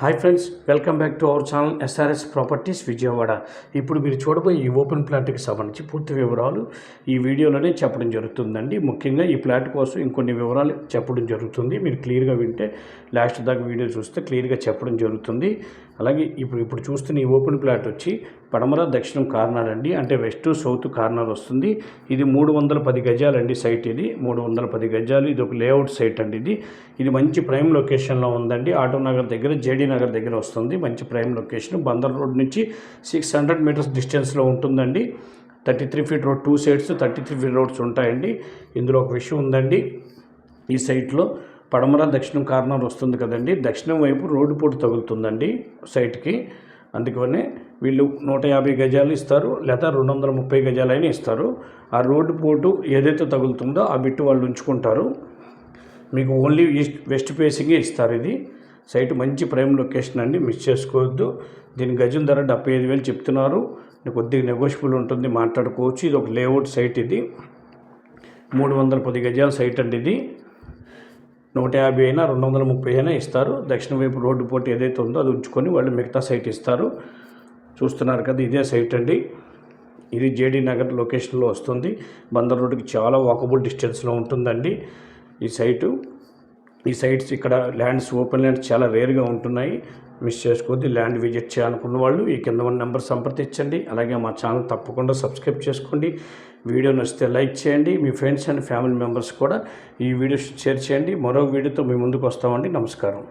Hi friends, welcome back to our channel SRS properties Vijayawada. ఇప్పుడు మీరు చూడబోయే ఈ ఓపెన్ ప్లాట్కి సంబంధించి పూర్తి వివరాలు ఈ వీడియోలోనే చెప్పడం జరుగుతుందండి. ముఖ్యంగా ఈ ప్లాట్ కోసం ఇంకొన్ని వివరాలు చెప్పడం జరుగుతుంది. మీరు క్లియర్గా వింటే లాస్ట్ దాకా వీడియో చూస్తే క్లియర్గా చెప్పడం జరుగుతుంది. అలాగే ఇప్పుడు చూస్తున్న ఈ ఓపెన్ ప్లాట్ వచ్చి పడమర దక్షిణం కార్నర్ అండి, అంటే వెస్ట్ సౌత్ కార్నర్ వస్తుంది. ఇది 310 గజాలండి సైట్. ఇది 310 గజాలు. ఇది ఒక లేఅవుట్ సైట్ అండి. ఇది మంచి ప్రైమ్ లొకేషన్లో ఉందండి. ఆటో నగర్ దగ్గర, జేడీ నగర్ దగ్గర వస్తుంది. మంచి ప్రైమ్ లొకేషన్. బందర్ రోడ్ నుంచి 600 మీటర్స్ డిస్టెన్స్లో ఉంటుందండి. 33 feet road, 2 sides 33 feet roads ఉంటాయండి. ఇందులో ఒక విషయం ఉందండి, ఈ సైట్లో పడమర దక్షిణం కార్నర్ వస్తుంది కదండి, దక్షిణం వైపు రోడ్డు పోటు తగులుతుందండి సైట్కి. అందుకనే వీళ్ళు 150 గజాలు ఇస్తారు, లేదా 230 గజాలైనా ఇస్తారు. ఆ రోడ్డు పోటు ఏదైతే తగులుతుందో ఆ బిట్టు వాళ్ళు ఉంచుకుంటారు. మీకు ఓన్లీ వెస్ట్ ఫేసింగే ఇస్తారు. ఇది సైట్ మంచి ప్రైమ్ లొకేషన్ అండి, మిస్ చేసుకోవద్దు. దీని గజం ధర 75,000 చెప్తున్నారు. కొద్దిగా నెగోషియబుల్ ఉంటుంది, మాట్లాడుకోవచ్చు. ఇది ఒక లేఅవుట్ సైట్. ఇది 310 గజాల సైట్ అండి. ఇది 150 అయినా 230 అయినా ఇస్తారు. దక్షిణ వైపు రోడ్డు పోటీ ఏదైతే ఉందో అది ఉంచుకొని వాళ్ళు మిగతా సైట్ ఇస్తారు. చూస్తున్నారు కదా, ఇదే సైట్ అండి. ఇది జేడీ నగర్ లొకేషన్లో వస్తుంది. బందర్ రోడ్డుకి చాలా వాకబుల్ డిస్టెన్స్లో ఉంటుందండి ఈ సైట్స్. ఇక్కడ ల్యాండ్స్, ఓపెన్ ల్యాండ్స్ చాలా రేర్గా ఉంటున్నాయి. మిస్ చేసుకోవద్దు. ల్యాండ్ విజిట్ చేయాలనుకున్న వాళ్ళు ఈ కింద ఉన్న నెంబర్ సంప్రదించండి. అలాగే మా ఛానల్ తప్పకుండా సబ్స్క్రైబ్ చేసుకోండి. వీడియో నచ్చితే లైక్ చేయండి. మీ ఫ్రెండ్స్ అండ్ ఫ్యామిలీ మెంబర్స్ కూడా ఈ వీడియో షేర్ చేయండి. మరో వీడియోతో మీ ముందుకు వస్తామండి. నమస్కారం.